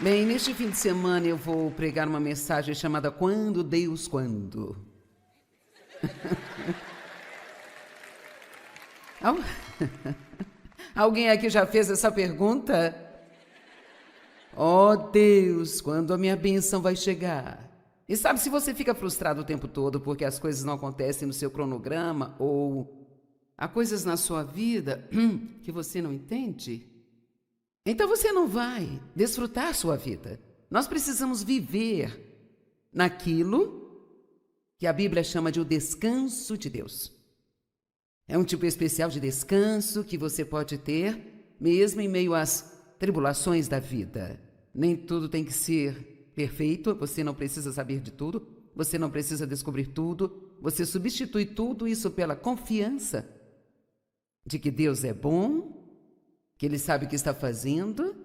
Bem, neste fim de semana eu vou pregar uma mensagem chamada Quando, Deus, Quando? Al- Alguém aqui já fez essa pergunta? Oh Deus, quando a minha bênção vai chegar? E sabe, se você fica frustrado o tempo todo porque as coisas não acontecem no seu cronograma ou há coisas na sua vida que você não entende, então você não vai desfrutar sua vida. Nós precisamos viver naquilo que a Bíblia chama de o descanso de Deus. É um tipo especial de descanso que você pode ter mesmo em meio às tribulações da vida. Nem tudo tem que ser perfeito, você não precisa saber de tudo, você não precisa descobrir tudo, você substitui tudo isso pela confiança de que Deus é bom, que Ele sabe o que está fazendo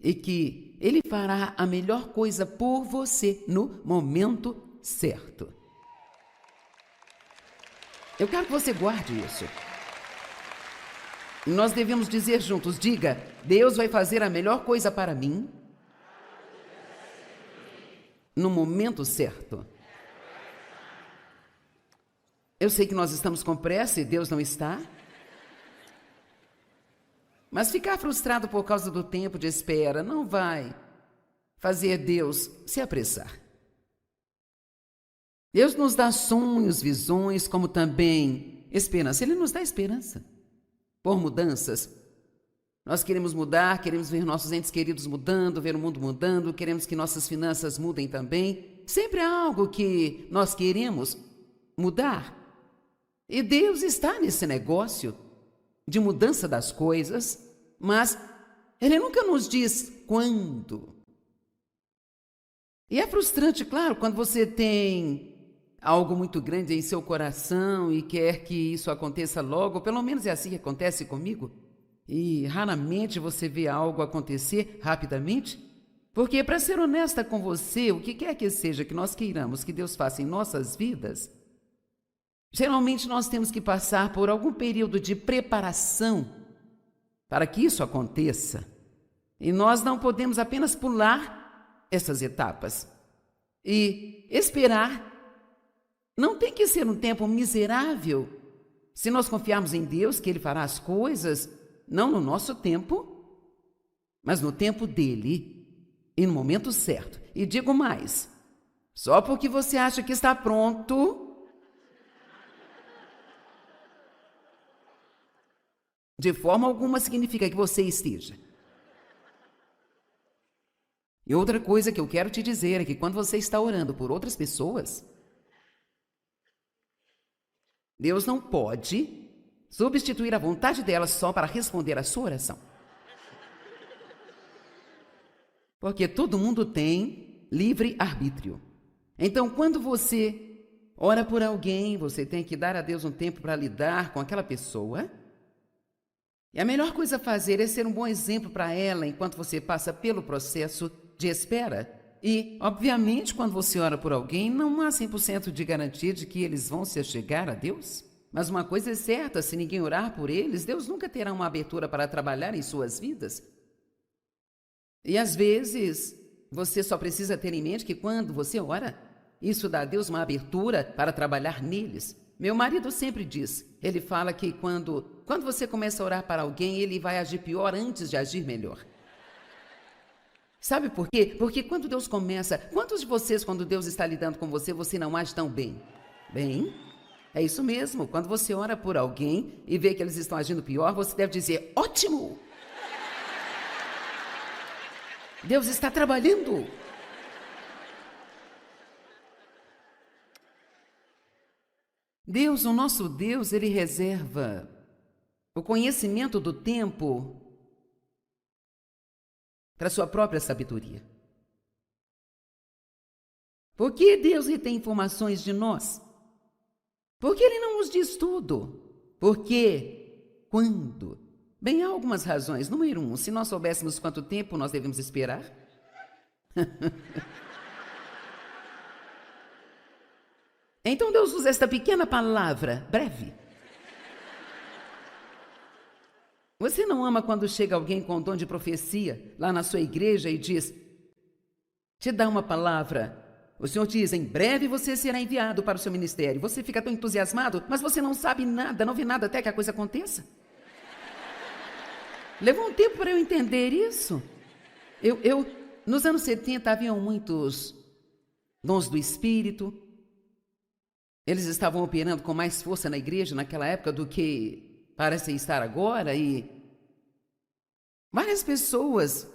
e que Ele fará a melhor coisa por você no momento certo. Eu quero que você guarde isso. E nós devemos dizer juntos, diga, Deus vai fazer a melhor coisa para mim no momento certo. Eu sei que nós estamos com pressa e Deus não está. Mas ficar frustrado por causa do tempo de espera não vai fazer Deus se apressar. Deus nos dá sonhos, visões, como também esperança. Ele nos dá esperança por mudanças. Nós queremos mudar, queremos ver nossos entes queridos mudando, ver o mundo mudando, queremos que nossas finanças mudem também. Sempre há algo que nós queremos mudar. E Deus está nesse negócio de mudança das coisas, mas Ele nunca nos diz quando. E é frustrante, claro, quando você tem algo muito grande em seu coração e quer que isso aconteça logo, pelo menos é assim que acontece comigo. E raramente você vê algo acontecer rapidamente, porque, para ser honesta com você, o que quer que seja que nós queiramos que Deus faça em nossas vidas, geralmente nós temos que passar por algum período de preparação para que isso aconteça. E nós não podemos apenas pular essas etapas. E esperar não tem que ser um tempo miserável. Se nós confiarmos em Deus, que Ele fará as coisas, não no nosso tempo, mas no tempo dEle e no momento certo. E digo mais, só porque você acha que está pronto, de forma alguma significa que você esteja. E outra coisa que eu quero te dizer é que quando você está orando por outras pessoas, Deus não pode substituir a vontade delas só para responder à sua oração. Porque todo mundo tem livre arbítrio. Então, quando você ora por alguém, você tem que dar a Deus um tempo para lidar com aquela pessoa. E a melhor coisa a fazer é ser um bom exemplo para ela enquanto você passa pelo processo de espera. E, obviamente, quando você ora por alguém, não há 100% de garantia de que eles vão se achegar a Deus. Mas uma coisa é certa, se ninguém orar por eles, Deus nunca terá uma abertura para trabalhar em suas vidas. E às vezes, você só precisa ter em mente que quando você ora, isso dá a Deus uma abertura para trabalhar neles. Meu marido sempre diz, ele fala que quando você começa a orar para alguém, ele vai agir pior antes de agir melhor. Sabe por quê? Porque quando Deus começa, quantos de vocês, quando Deus está lidando com você, você não age tão bem? Bem, é isso mesmo. Quando você ora por alguém e vê que eles estão agindo pior, você deve dizer, ótimo! Deus está trabalhando. Deus, o nosso Deus, Ele reserva o conhecimento do tempo para sua própria sabedoria. Por que Deus retém informações de nós? Por que Ele não nos diz tudo? Por quê? Quando? Bem, há algumas razões. Número 1, se nós soubéssemos quanto tempo nós devemos esperar. Então Deus usa esta pequena palavra, breve. Você não ama quando chega alguém com dom de profecia lá na sua igreja e diz, te dá uma palavra. O Senhor diz, em breve você será enviado para o seu ministério. Você fica tão entusiasmado, mas você não sabe nada, não vê nada até que a coisa aconteça. Levou um tempo para eu entender isso. Nos anos 70, haviam muitos dons do Espírito. Eles estavam operando com mais força na igreja naquela época do que parecem estar agora. E várias pessoas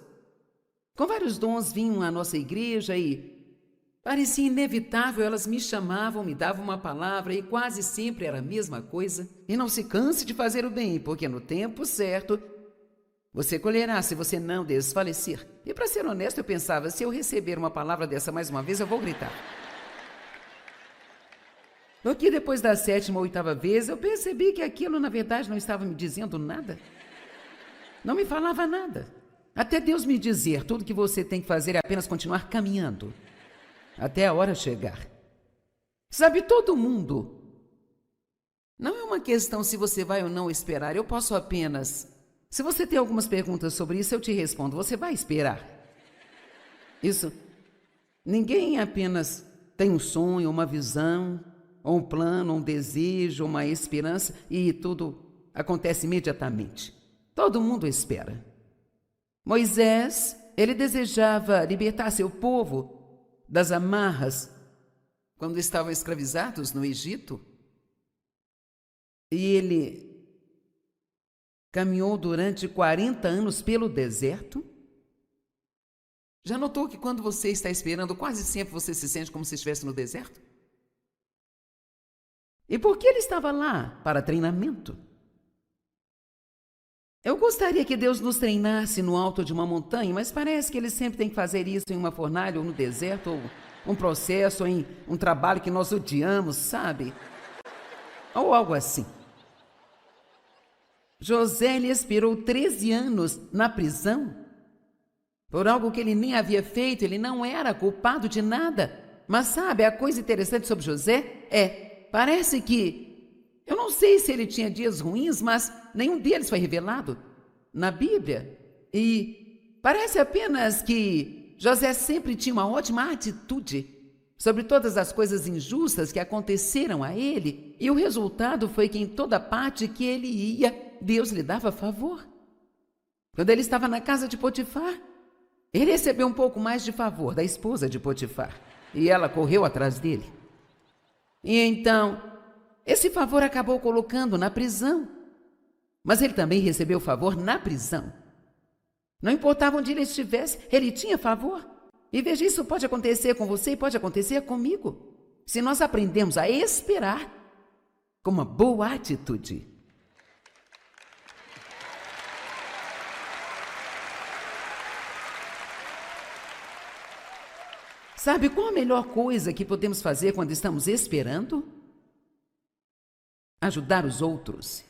com vários dons vinham à nossa igreja e parecia inevitável, elas me chamavam, me davam uma palavra e quase sempre era a mesma coisa. E não se canse de fazer o bem, porque no tempo certo você colherá se você não desfalecer. E para ser honesto, eu pensava, se eu receber uma palavra dessa mais uma vez, eu vou gritar. Porque depois da 7ª ou 8ª vez, eu percebi que aquilo, na verdade, não estava me dizendo nada. Não me falava nada. Até Deus me dizer, tudo que você tem que fazer é apenas continuar caminhando, até a hora chegar. Sabe, todo mundo. Não é uma questão se você vai ou não esperar, eu posso apenas... Se você tem algumas perguntas sobre isso, eu te respondo, você vai esperar. Isso, ninguém apenas tem um sonho, uma visão, ou um plano, um desejo, uma esperança, e tudo acontece imediatamente. Todo mundo espera. Moisés, ele desejava libertar seu povo das amarras quando estavam escravizados no Egito. E ele caminhou durante 40 anos pelo deserto. Já notou que quando você está esperando, quase sempre você se sente como se estivesse no deserto? E por que ele estava lá? Para treinamento. Eu gostaria que Deus nos treinasse no alto de uma montanha, mas parece que Ele sempre tem que fazer isso em uma fornalha ou no deserto, ou um processo, ou em um trabalho que nós odiamos, sabe? Ou algo assim. José, ele esperou 13 anos na prisão por algo que ele nem havia feito, ele não era culpado de nada. Mas sabe, a coisa interessante sobre José parece que eu não sei se ele tinha dias ruins, mas nenhum deles foi revelado na Bíblia. E parece apenas que José sempre tinha uma ótima atitude sobre todas as coisas injustas que aconteceram a ele. E o resultado foi que em toda parte que ele ia, Deus lhe dava favor. Quando ele estava na casa de Potifar, ele recebeu um pouco mais de favor da esposa de Potifar. E ela correu atrás dele. E então... esse favor acabou colocando na prisão, mas ele também recebeu favor na prisão. Não importava onde ele estivesse, ele tinha favor. E veja, isso pode acontecer com você e pode acontecer comigo, se nós aprendemos a esperar com uma boa atitude. Sabe qual a melhor coisa que podemos fazer quando estamos esperando? Ajudar os outros.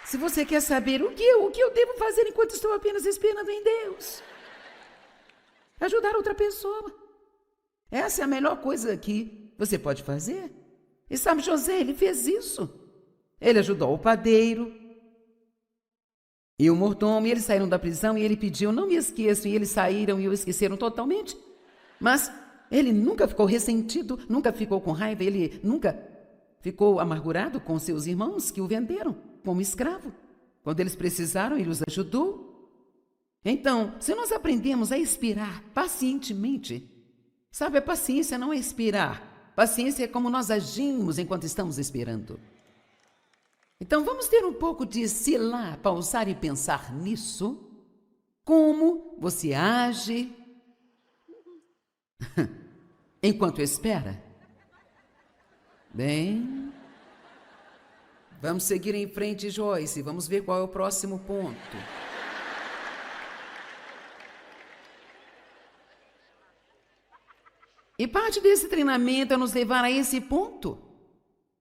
Se você quer saber o que eu devo fazer enquanto estou apenas esperando em Deus, ajudar outra pessoa. Essa é a melhor coisa que você pode fazer. E sabe, José, ele fez isso. Ele ajudou o padeiro e o mordomo, e eles saíram da prisão, e ele pediu, não me esqueçam, e eles saíram e o esqueceram totalmente. Mas ele nunca ficou ressentido, nunca ficou com raiva, ele nunca ficou amargurado com seus irmãos que o venderam como escravo. Quando eles precisaram, ele os ajudou. Então, se nós aprendemos a esperar pacientemente, sabe, a paciência não é esperar. Paciência é como nós agimos enquanto estamos esperando. Então, vamos ter um pouco de se lá, pausar e pensar nisso. Como você age enquanto espera? Bem, vamos seguir em frente, Joyce. Vamos ver qual é o próximo ponto. E parte desse treinamento é nos levar a esse ponto,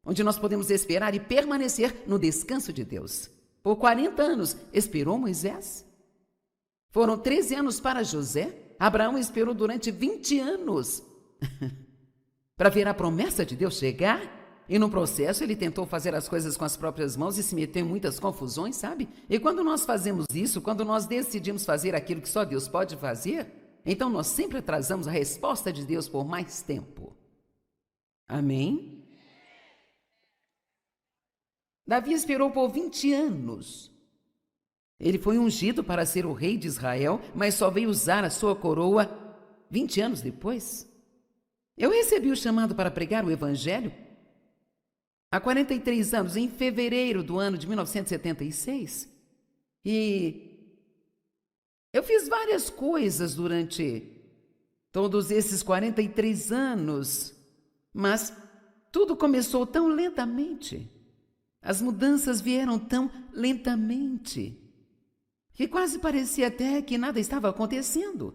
onde nós podemos esperar e permanecer no descanso de Deus. Por 40 anos esperou Moisés. Foram 13 anos para José. Abraão esperou durante 20 anos para ver a promessa de Deus chegar. E no processo ele tentou fazer as coisas com as próprias mãos e se meteu em muitas confusões, sabe? E quando nós fazemos isso, quando nós decidimos fazer aquilo que só Deus pode fazer, então nós sempre atrasamos a resposta de Deus por mais tempo. Amém? Davi esperou por 20 anos. Ele foi ungido para ser o rei de Israel, mas só veio usar a sua coroa 20 anos depois. Eu recebi o chamado para pregar o evangelho há 43 anos, em fevereiro do ano de 1976. E eu fiz várias coisas durante todos esses 43 anos, mas tudo começou tão lentamente. As mudanças vieram tão lentamente que quase parecia até que nada estava acontecendo.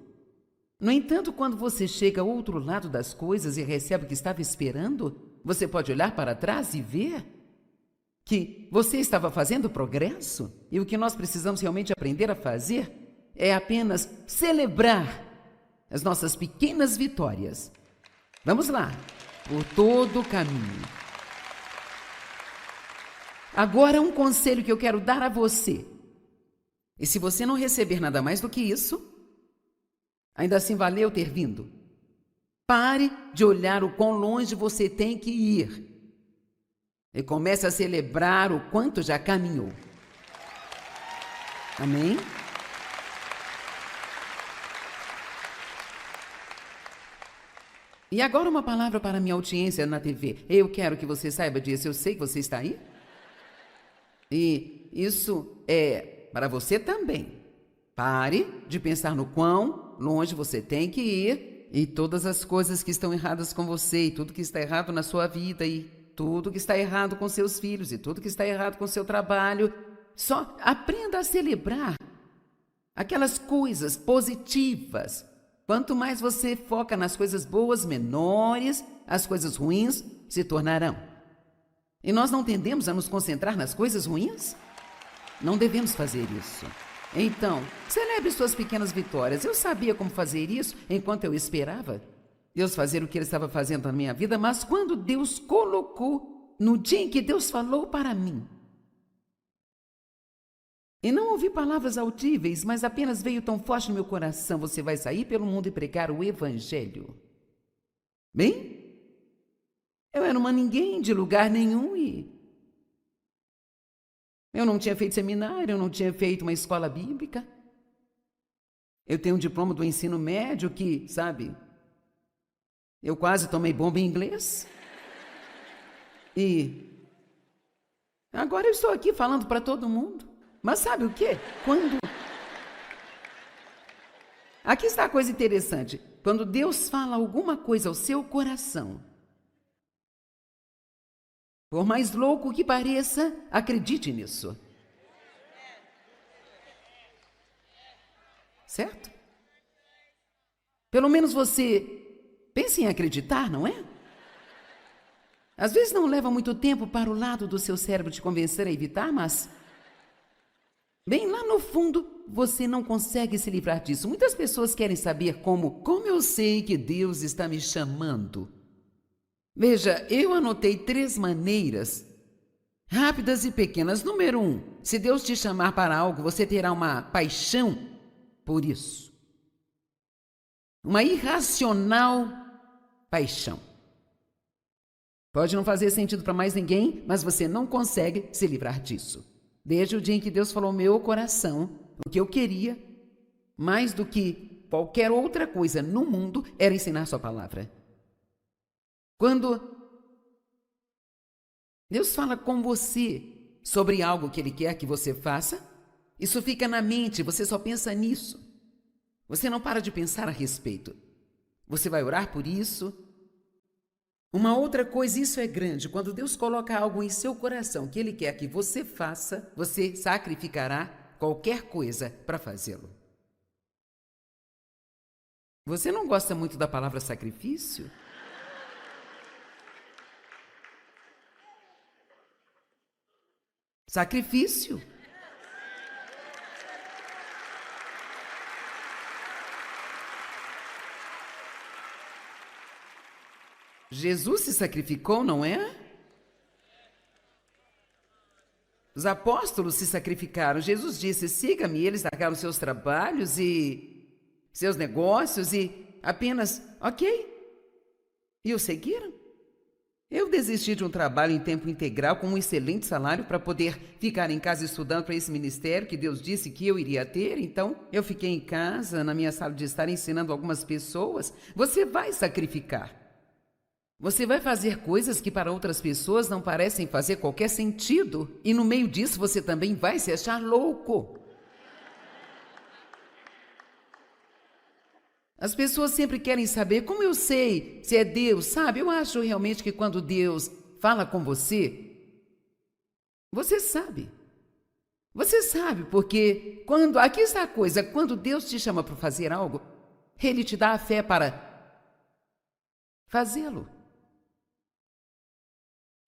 No entanto, quando você chega ao outro lado das coisas e recebe o que estava esperando, você pode olhar para trás e ver que você estava fazendo progresso, e o que nós precisamos realmente aprender a fazer é apenas celebrar as nossas pequenas vitórias. Vamos lá, por todo o caminho. Agora, um conselho que eu quero dar a você. E se você não receber nada mais do que isso, ainda assim valeu ter vindo. Pare de olhar o quão longe você tem que ir e comece a celebrar o quanto já caminhou. Amém? E agora uma palavra para a minha audiência na TV. Eu quero que você saiba disso. Eu sei que você está aí. E isso é para você também. Pare de pensar no quão longe você tem que ir e todas as coisas que estão erradas com você, e tudo que está errado na sua vida, e tudo que está errado com seus filhos, e tudo que está errado com seu trabalho. Só aprenda a celebrar aquelas coisas positivas. Quanto mais você foca nas coisas boas, menores as coisas ruins se tornarão. E nós não tendemos a nos concentrar nas coisas ruins? Não devemos fazer isso. Então, celebre suas pequenas vitórias. Eu sabia como fazer isso enquanto eu esperava Deus fazer o que Ele estava fazendo na minha vida, mas quando Deus colocou, no dia em que Deus falou para mim, e não ouvi palavras audíveis, mas apenas veio tão forte no meu coração: você vai sair pelo mundo e pregar o evangelho. Bem? Eu era uma ninguém de lugar nenhum e eu não tinha feito seminário, eu não tinha feito uma escola bíblica. Eu tenho um diploma do ensino médio que, sabe, eu quase tomei bomba em inglês. E agora eu estou aqui falando para todo mundo. Mas sabe o quê? Aqui está a coisa interessante. Quando Deus fala alguma coisa ao seu coração, por mais louco que pareça, acredite nisso. Certo? Pelo menos você pense em acreditar, não é? Às vezes não leva muito tempo para o lado do seu cérebro te convencer a evitar, mas bem lá no fundo você não consegue se livrar disso. Muitas pessoas querem saber como eu sei que Deus está me chamando. Veja, eu anotei 3 maneiras rápidas e pequenas. Número 1, se Deus te chamar para algo, você terá uma paixão por isso. Uma irracional paixão. Pode não fazer sentido para mais ninguém, mas você não consegue se livrar disso. Desde o dia em que Deus falou no meu coração, o que eu queria, mais do que qualquer outra coisa no mundo, era ensinar sua palavra. Quando Deus fala com você sobre algo que Ele quer que você faça, isso fica na mente, você só pensa nisso. Você não para de pensar a respeito. Você vai orar por isso. Uma outra coisa, isso é grande, quando Deus coloca algo em seu coração que Ele quer que você faça, você sacrificará qualquer coisa para fazê-lo. Você não gosta muito da palavra sacrifício? Sacrifício. Jesus se sacrificou, não é? Os apóstolos se sacrificaram. Jesus disse: siga-me. Eles largaram seus trabalhos e seus negócios e apenas, ok. E o seguiram. Eu desisti de um trabalho em tempo integral com um excelente salário para poder ficar em casa estudando para esse ministério que Deus disse que eu iria ter. Então, eu fiquei em casa, na minha sala de estar, ensinando algumas pessoas. Você vai sacrificar. Você vai fazer coisas que para outras pessoas não parecem fazer qualquer sentido. E no meio disso, você também vai se achar louco. As pessoas sempre querem saber como eu sei se é Deus, sabe? Eu acho realmente que quando Deus fala com você, você sabe. Você sabe, porque aqui está a coisa, quando Deus te chama para fazer algo, Ele te dá a fé para fazê-lo.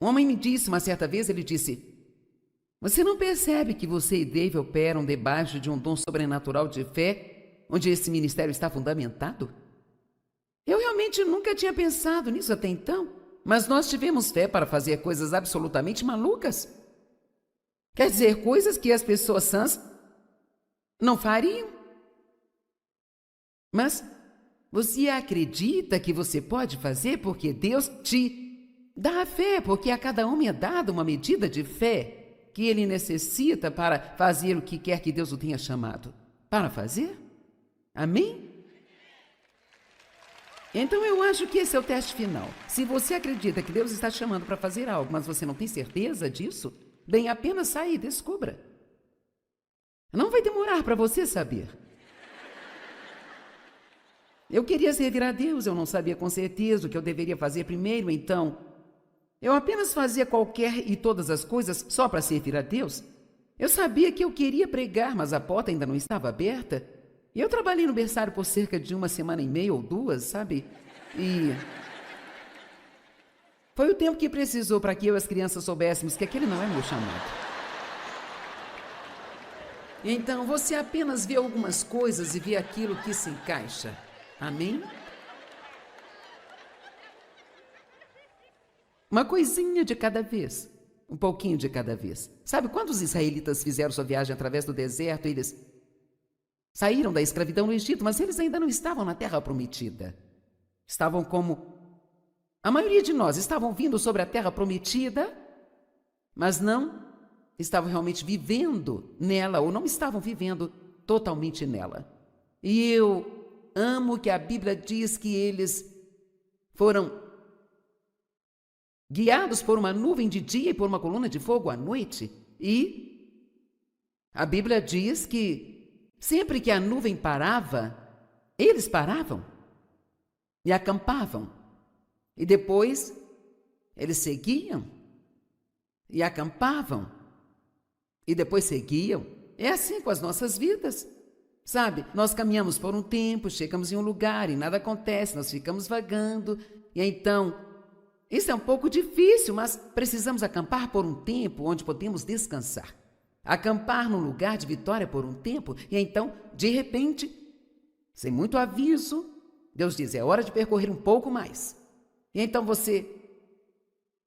Um homem me disse uma certa vez, ele disse: você não percebe que você e Dave operam debaixo de um dom sobrenatural de fé, onde esse ministério está fundamentado? Eu realmente nunca tinha pensado nisso até então, mas nós tivemos fé para fazer coisas absolutamente malucas. Quer dizer, coisas que as pessoas sãs não fariam. Mas você acredita que você pode fazer porque Deus te dá a fé, porque a cada homem é dada uma medida de fé que ele necessita para fazer o que quer que Deus o tenha chamado para fazer? Amém? Então eu acho que esse é o teste final. Se você acredita que Deus está chamando para fazer algo, mas você não tem certeza disso, bem, apenas saia e descubra. Não vai demorar para você saber. Eu queria servir a Deus, eu não sabia com certeza o que eu deveria fazer primeiro, então eu apenas fazia qualquer e todas as coisas só para servir a Deus. Eu sabia que eu queria pregar, mas a porta ainda não estava aberta. E eu trabalhei no berçário por cerca de 1,5 ou 2, sabe? E foi o tempo que precisou para que eu e as crianças soubéssemos que aquele não é meu chamado. Então você apenas vê algumas coisas e vê aquilo que se encaixa. Amém? Uma coisinha de cada vez, um pouquinho de cada vez. Sabe, quando os israelitas fizeram sua viagem através do deserto, eles saíram da escravidão no Egito, mas eles ainda não estavam na terra prometida. Estavam como a maioria de nós, estavam vindo sobre a terra prometida, mas não estavam realmente vivendo nela, ou não estavam vivendo totalmente nela. E eu amo que a Bíblia diz que eles foram guiados por uma nuvem de dia e por uma coluna de fogo à noite. E a Bíblia diz que sempre que a nuvem parava, eles paravam e acampavam. E depois eles seguiam e acampavam. E depois seguiam. É assim com as nossas vidas. Sabe, nós caminhamos por um tempo, chegamos em um lugar e nada acontece, nós ficamos vagando. E então, isso é um pouco difícil, mas precisamos acampar por um tempo onde podemos descansar. Acampar num lugar de vitória por um tempo, e então, de repente, sem muito aviso, Deus diz: é hora de percorrer um pouco mais. E então você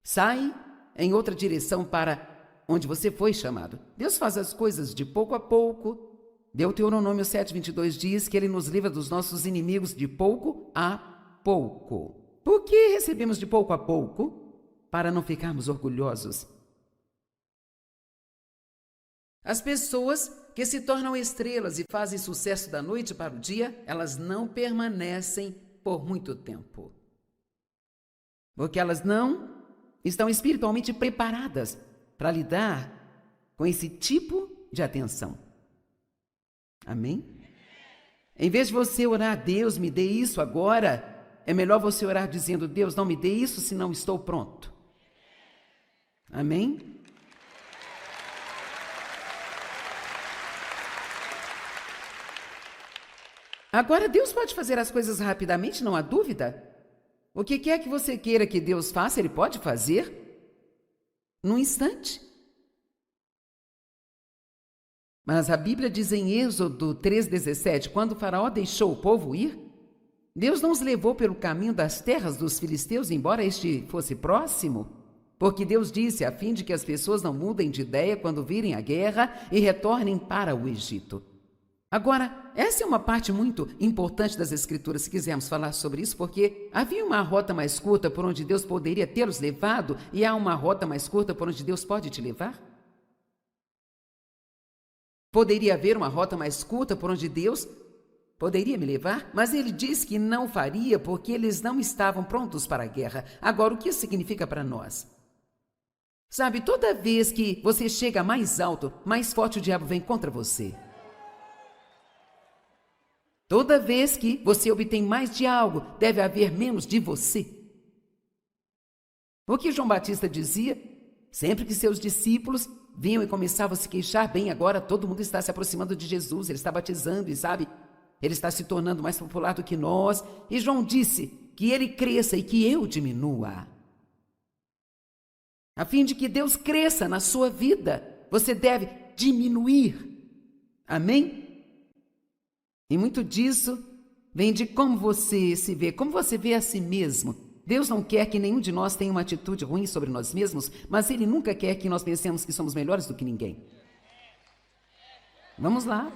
sai em outra direção para onde você foi chamado. Deus faz as coisas de pouco a pouco. Deuteronômio 7:22 diz que Ele nos livra dos nossos inimigos de pouco a pouco. Por que recebemos de pouco a pouco? Para não ficarmos orgulhosos. As pessoas que se tornam estrelas e fazem sucesso da noite para o dia, elas não permanecem por muito tempo. Porque elas não estão espiritualmente preparadas para lidar com esse tipo de atenção. Amém? Em vez de você orar: Deus, me dê isso agora, é melhor você orar dizendo: Deus, não me dê isso se não estou pronto. Amém? Agora, Deus pode fazer as coisas rapidamente, não há dúvida. O que quer que você queira que Deus faça, Ele pode fazer num instante. Mas a Bíblia diz em Êxodo 3,17, quando o faraó deixou o povo ir, Deus não os levou pelo caminho das terras dos filisteus, embora este fosse próximo, Porque Deus disse a fim de que as pessoas não mudem de ideia quando virem a guerra e retornem para o Egito. Agora, essa é uma parte muito importante das Escrituras, se quisermos falar sobre isso, porque havia uma rota mais curta por onde Deus poderia tê-los levado e há uma rota mais curta por onde Deus pode te levar? Poderia haver uma rota mais curta por onde Deus poderia me levar, mas ele disse que não faria porque eles não estavam prontos para a guerra. Agora, o que isso significa para nós? Sabe, toda vez que você chega mais alto, mais forte o diabo vem contra você. Toda vez que você obtém mais de algo, deve haver menos de você. O que João Batista dizia? Sempre que seus discípulos vinham e começavam a se queixar, bem, agora todo mundo está se aproximando de Jesus, ele está batizando e sabe, ele está se tornando mais popular do que nós. E João disse que ele cresça e que eu diminua. A fim de que Deus cresça na sua vida, você deve diminuir. Amém? E muito disso vem de como você se vê, como você vê a si mesmo. Deus não quer que nenhum de nós tenha uma atitude ruim sobre nós mesmos, mas Ele nunca quer que nós pensemos que somos melhores do que ninguém. Vamos lá.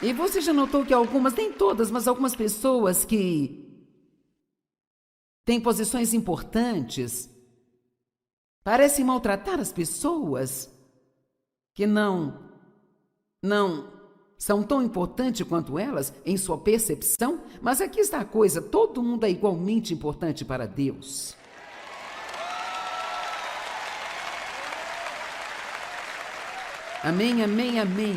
E você já notou que algumas, nem todas, mas algumas pessoas que têm posições importantes parecem maltratar as pessoas que não são tão importantes quanto elas em sua percepção, mas aqui está a coisa, todo mundo é igualmente importante para Deus. Amém, amém, amém.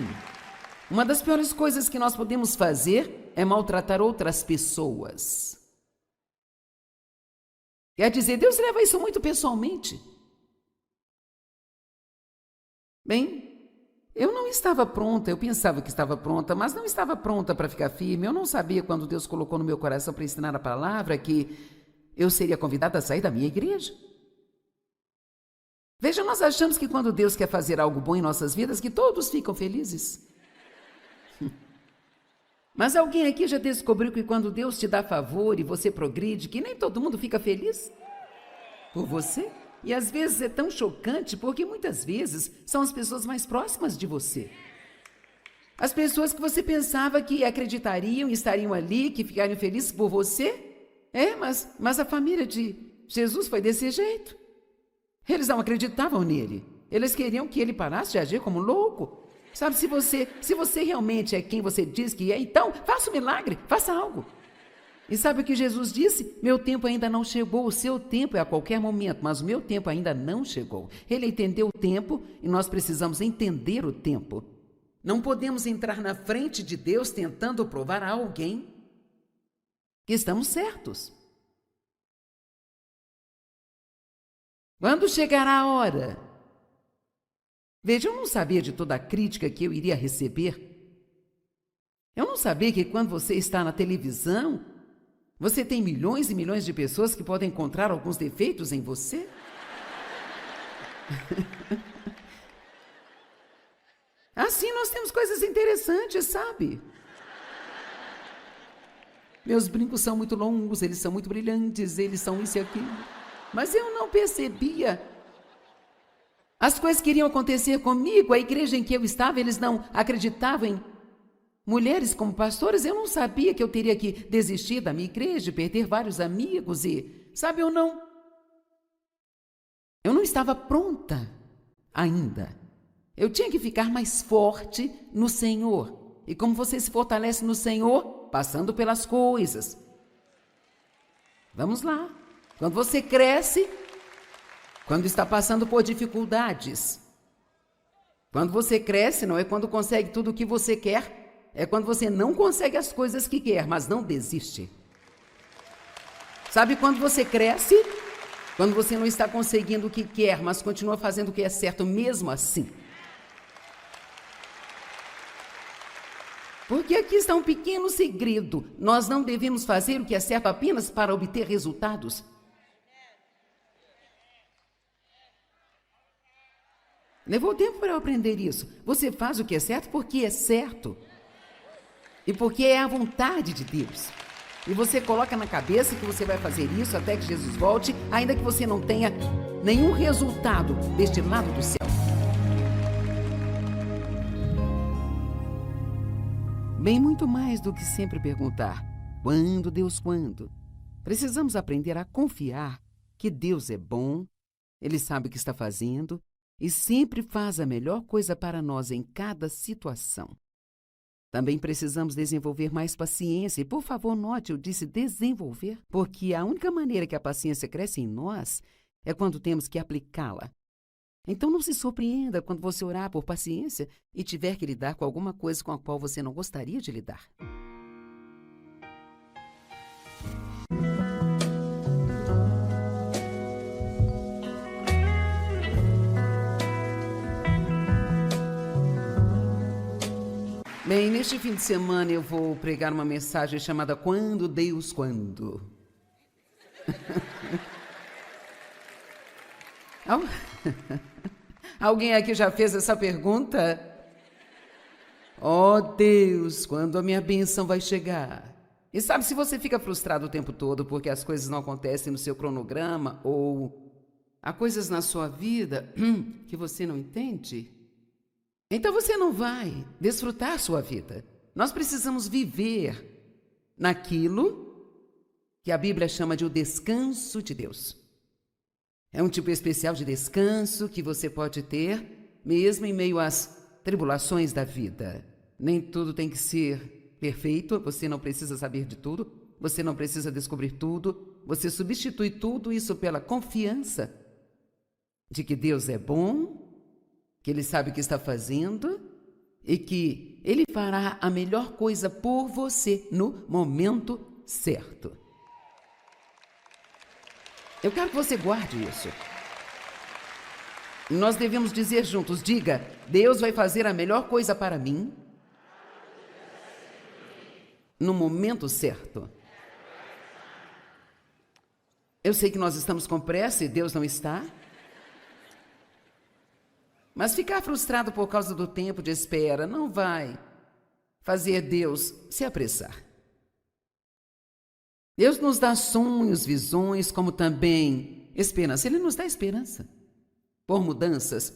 Uma das piores coisas que nós podemos fazer é maltratar outras pessoas. Quer dizer, Deus leva isso muito pessoalmente. Bem, eu não estava pronta, eu pensava que estava pronta, mas não estava pronta para ficar firme. Eu não sabia quando Deus colocou no meu coração para ensinar a palavra que eu seria convidada a sair da minha igreja. Veja, nós achamos que quando Deus quer fazer algo bom em nossas vidas, que todos ficam felizes. Mas alguém aqui já descobriu que quando Deus te dá favor e você progride, que nem todo mundo fica feliz por você? E às vezes é tão chocante, porque muitas vezes são as pessoas mais próximas de você. As pessoas que você pensava que acreditariam e estariam ali, que ficariam felizes por você. Mas a família de Jesus foi desse jeito. Eles não acreditavam nele. Eles queriam que ele parasse de agir como louco. Sabe, se você realmente é quem você diz que é, então faça um milagre, faça algo. E sabe o que Jesus disse? Meu tempo ainda não chegou, o seu tempo é a qualquer momento, mas o meu tempo ainda não chegou. Ele entendeu o tempo e nós precisamos entender o tempo. Não podemos entrar na frente de Deus tentando provar a alguém que estamos certos. Quando chegará a hora? Veja, eu não sabia de toda a crítica que eu iria receber. Eu não sabia que quando você está na televisão, você tem milhões e milhões de pessoas que podem encontrar alguns defeitos em você. Assim nós temos coisas interessantes, sabe? Meus brincos são muito longos, eles são muito brilhantes, eles são isso e aquilo. Mas eu não percebia. As coisas que iriam acontecer comigo, a igreja em que eu estava, eles não acreditavam em mulheres como pastoras. Eu não sabia que eu teria que desistir da minha igreja, perder vários amigos e, sabe, eu não estava pronta ainda. Eu tinha que ficar mais forte no Senhor. E como você se fortalece no Senhor? Passando pelas coisas. Vamos lá. Quando você cresce, quando está passando por dificuldades. Quando você cresce, não é quando consegue tudo o que você quer, é quando você não consegue as coisas que quer, mas não desiste. Sabe quando você cresce? Quando você não está conseguindo o que quer, mas continua fazendo o que é certo mesmo assim. Porque aqui está um pequeno segredo. Nós não devemos fazer o que é certo apenas para obter resultados. Levou tempo para eu aprender isso. Você faz o que é certo porque é certo. E porque é a vontade de Deus. E você coloca na cabeça que você vai fazer isso até que Jesus volte, ainda que você não tenha nenhum resultado deste lado do céu. Bem, muito mais do que sempre perguntar: quando, Deus, quando? Precisamos aprender a confiar que Deus é bom, Ele sabe o que está fazendo e sempre faz a melhor coisa para nós em cada situação. Também precisamos desenvolver mais paciência. E, por favor, note, eu disse desenvolver, porque a única maneira que a paciência cresce em nós é quando temos que aplicá-la. Então não se surpreenda quando você orar por paciência e tiver que lidar com alguma coisa com a qual você não gostaria de lidar. Bem, neste fim de semana eu vou pregar uma mensagem chamada Quando, Deus, Quando? Alguém aqui já fez essa pergunta? Oh Deus, quando a minha bênção vai chegar? E sabe, se você fica frustrado o tempo todo porque as coisas não acontecem no seu cronograma ou há coisas na sua vida que você não entende, então você não vai desfrutar sua vida. Nós precisamos viver naquilo que a Bíblia chama de o descanso de Deus. É um tipo especial de descanso que você pode ter, mesmo em meio às tribulações da vida. Nem tudo tem que ser perfeito, você não precisa saber de tudo, você não precisa descobrir tudo, você substitui tudo isso pela confiança de que Deus é bom, que Ele sabe o que está fazendo e que Ele fará a melhor coisa por você no momento certo. Eu quero que você guarde isso. Nós devemos dizer juntos, diga: Deus vai fazer a melhor coisa para mim no momento certo. Eu sei que nós estamos com pressa e Deus não está. Mas ficar frustrado por causa do tempo de espera não vai fazer Deus se apressar. Deus nos dá sonhos, visões, como também esperança. Ele nos dá esperança por mudanças.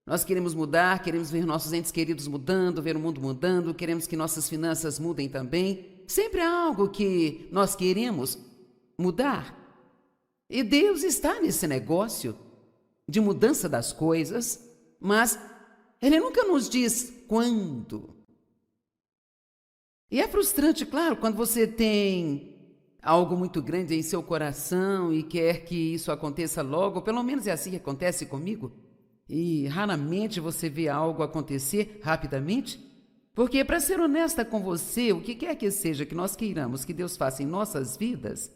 Nós queremos mudar, queremos ver nossos entes queridos mudando, ver o mundo mudando, queremos que nossas finanças mudem também. Sempre há algo que nós queremos mudar. E Deus está nesse negócio de mudança das coisas, mas Ele nunca nos diz quando. E é frustrante, claro, quando você tem algo muito grande em seu coração e quer que isso aconteça logo, pelo menos é assim que acontece comigo, e raramente você vê algo acontecer rapidamente, porque, para ser honesta com você, o que quer que seja que nós queiramos que Deus faça em nossas vidas,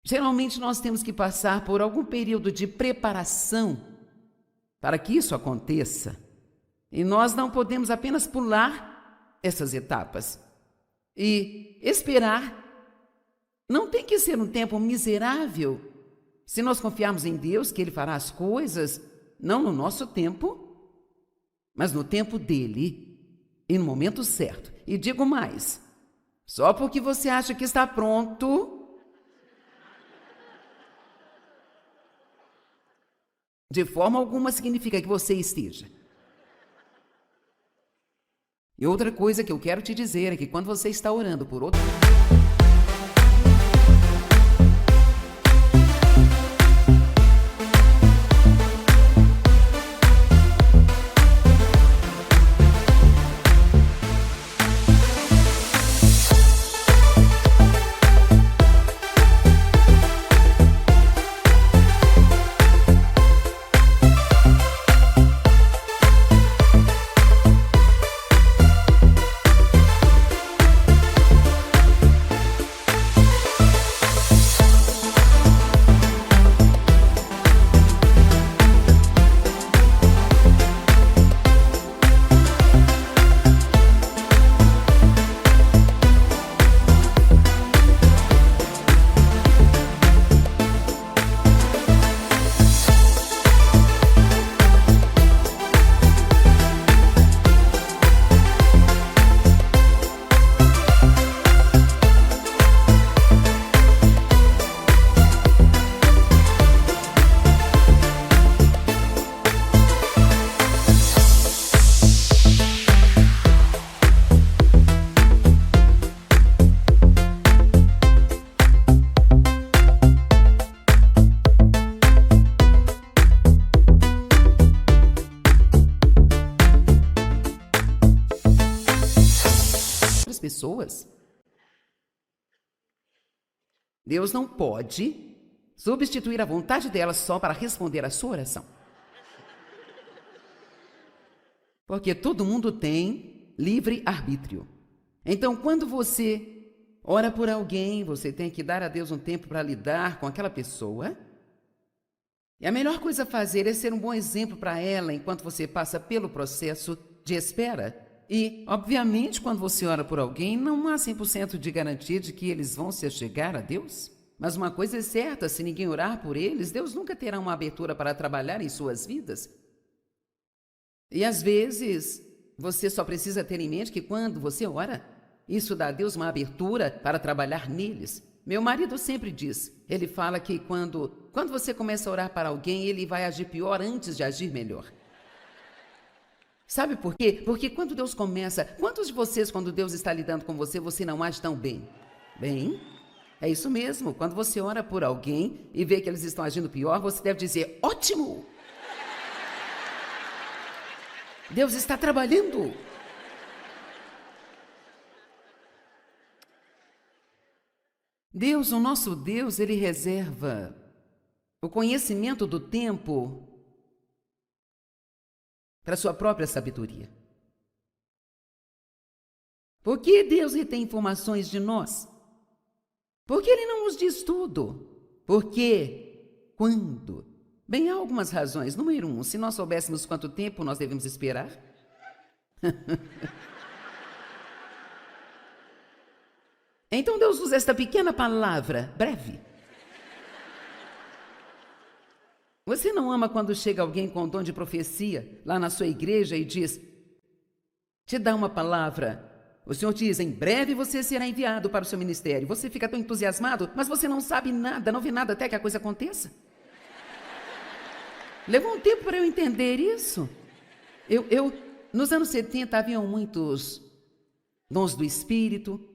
geralmente nós temos que passar por algum período de preparação para que isso aconteça. E nós não podemos apenas pular essas etapas. E esperar não tem que ser um tempo miserável. Se nós confiarmos em Deus, que Ele fará as coisas, não no nosso tempo, mas no tempo dEle e no momento certo. E digo mais, só porque você acha que está pronto, de forma alguma significa que você esteja. E outra coisa que eu quero te dizer é que quando você está orando por outro... pessoas. Deus não pode substituir a vontade dela só para responder à sua oração. Porque todo mundo tem livre arbítrio. Então, quando você ora por alguém, você tem que dar a Deus um tempo para lidar com aquela pessoa. E a melhor coisa a fazer é ser um bom exemplo para ela enquanto você passa pelo processo de espera. E, obviamente, quando você ora por alguém, não há 100% de garantia de que eles vão se achegar a Deus. Mas uma coisa é certa, se ninguém orar por eles, Deus nunca terá uma abertura para trabalhar em suas vidas. E às vezes, você só precisa ter em mente que quando você ora, isso dá a Deus uma abertura para trabalhar neles. Meu marido sempre diz, ele fala que quando você começa a orar para alguém, ele vai agir pior antes de agir melhor. Sabe por quê? Porque quando Deus começa, quantos de vocês, quando Deus está lidando com você, você não age tão bem? Bem, é isso mesmo. Quando você ora por alguém e vê que eles estão agindo pior, você deve dizer, ótimo! Deus está trabalhando. Deus, o nosso Deus, ele reserva o conhecimento do tempo para sua própria sabedoria. Por que Deus retém informações de nós? Porque ele não nos diz tudo. Por quê? Quando? Bem, há algumas razões. Número 1, se nós soubéssemos quanto tempo nós devemos esperar. Então Deus usa esta pequena palavra, breve. Você não ama quando chega alguém com dom de profecia lá na sua igreja e diz, te dá uma palavra. O Senhor diz, em breve você será enviado para o seu ministério. Você fica tão entusiasmado, mas você não sabe nada, não vê nada até que a coisa aconteça. Levou um tempo para eu entender isso. Nos anos 70 haviam muitos dons do Espírito.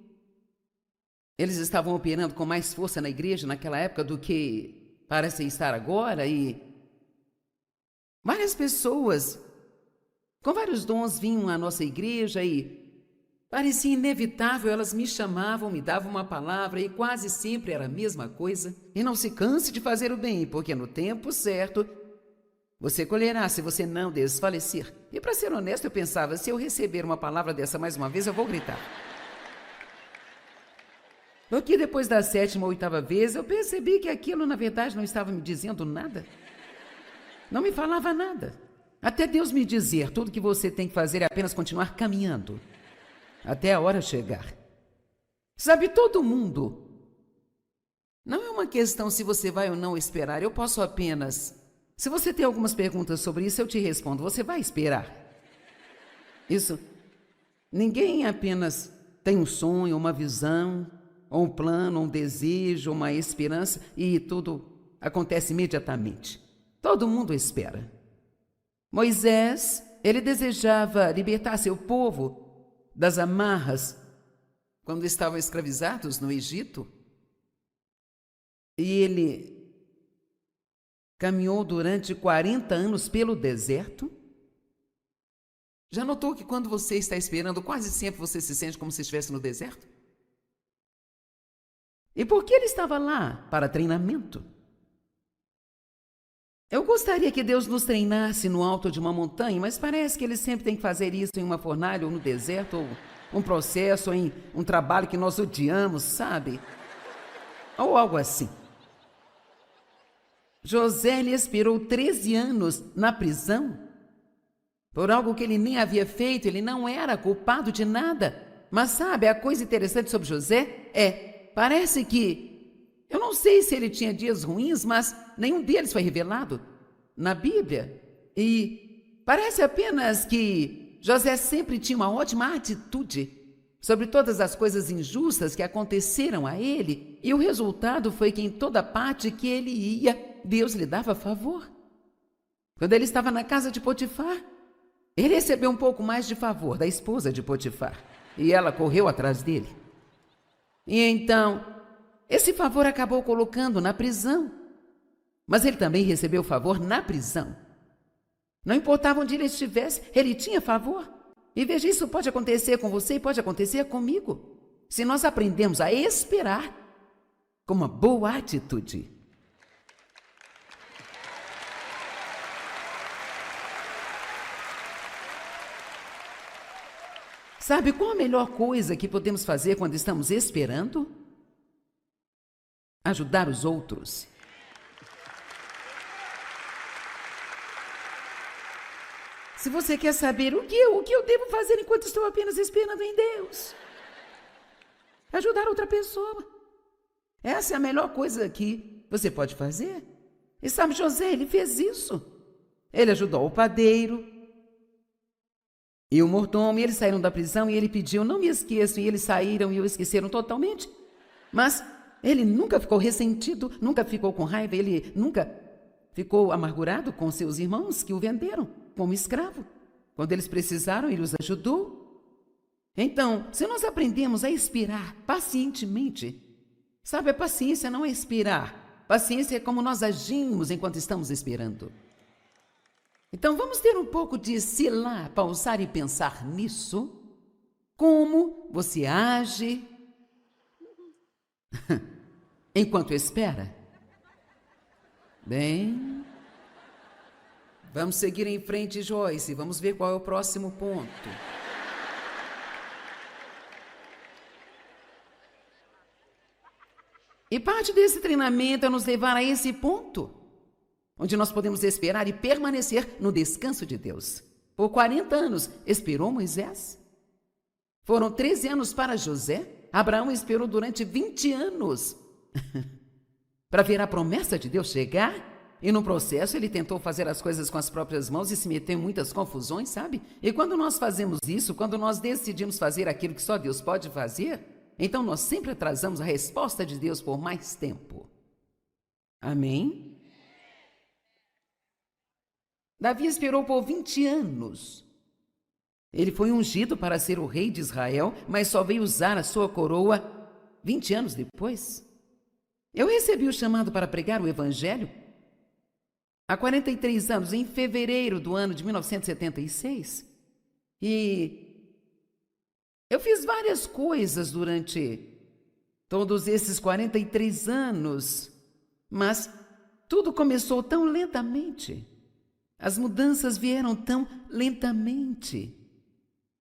Eles estavam operando com mais força na igreja naquela época do que parecem estar agora, e várias pessoas com vários dons vinham à nossa igreja e parecia inevitável, elas me chamavam, me davam uma palavra e quase sempre era a mesma coisa. E não se canse de fazer o bem, porque no tempo certo você colherá se você não desfalecer. E para ser honesto, eu pensava, se eu receber uma palavra dessa mais uma vez, eu vou gritar. Porque depois da 7ª ou 8ª vez, eu percebi que aquilo, na verdade, não estava me dizendo nada. Não me falava nada. Até Deus me dizer, tudo que você tem que fazer é apenas continuar caminhando, até a hora chegar. Sabe, todo mundo. Não é uma questão se você vai ou não esperar, eu posso apenas... Se você tem algumas perguntas sobre isso, eu te respondo, você vai esperar. Isso, ninguém apenas tem um sonho, uma visão, ou um plano, um desejo, uma esperança, e tudo acontece imediatamente. Todo mundo espera. Moisés, ele desejava libertar seu povo das amarras quando estavam escravizados no Egito. E ele caminhou durante 40 anos pelo deserto. Já notou que quando você está esperando, quase sempre você se sente como se estivesse no deserto? E por que ele estava lá? Para treinamento. Eu gostaria que Deus nos treinasse no alto de uma montanha, mas parece que ele sempre tem que fazer isso em uma fornalha ou no deserto, ou um processo, ou em um trabalho que nós odiamos, sabe? Ou algo assim. José, ele esperou 13 anos na prisão por algo que ele nem havia feito, ele não era culpado de nada. Mas sabe, a coisa interessante sobre José parece que, eu não sei se ele tinha dias ruins, mas nenhum deles foi revelado na Bíblia. E parece apenas que José sempre tinha uma ótima atitude sobre todas as coisas injustas que aconteceram a ele, e o resultado foi que em toda parte que ele ia, Deus lhe dava favor. Quando ele estava na casa de Potifar, ele recebeu um pouco mais de favor da esposa de Potifar, e ela correu atrás dele. E então, esse favor acabou colocando na prisão, mas ele também recebeu favor na prisão. Não importava onde ele estivesse, ele tinha favor. E veja, isso pode acontecer com você e pode acontecer comigo. se nós aprendemos a esperar com uma boa atitude. Sabe qual a melhor coisa que podemos fazer quando estamos esperando? Ajudar os outros. Se você quer saber o que eu devo fazer enquanto estou apenas esperando em Deus, ajudar outra pessoa. Essa é a melhor coisa que você pode fazer. E sabe, José, ele fez isso. Ele ajudou o padeiro e o mordomo, e eles saíram da prisão, e ele pediu, não me esqueçam, e eles saíram e o esqueceram totalmente. Mas ele nunca ficou ressentido, nunca ficou com raiva, ele nunca ficou amargurado com seus irmãos que o venderam como escravo. Quando eles precisaram, ele os ajudou. Então, se nós aprendemos a esperar pacientemente, sabe, a paciência não é esperar. Paciência é como nós agimos enquanto estamos esperando. Então, vamos ter um pouco de lá, pausar e pensar nisso. Como você age enquanto espera? Bem, vamos seguir em frente, Joyce. Vamos ver qual é o próximo ponto. E parte desse treinamento é nos levar a esse ponto, onde nós podemos esperar e permanecer no descanso de Deus. Por 40 anos esperou Moisés. Foram 13 anos para José. Abraão esperou durante 20 anos para ver a promessa de Deus chegar. E no processo ele tentou fazer as coisas com as próprias mãos e se meteu em muitas confusões, sabe? E quando nós fazemos isso, quando nós decidimos fazer aquilo que só Deus pode fazer, então nós sempre atrasamos a resposta de Deus por mais tempo. Amém? Davi esperou por 20 anos. Ele foi ungido para ser o rei de Israel, mas só veio usar a sua coroa 20 anos depois. Eu recebi o chamado para pregar o evangelho há 43 anos, em fevereiro do ano de 1976. E eu fiz várias coisas durante todos esses 43 anos, mas tudo começou tão lentamente. As mudanças vieram tão lentamente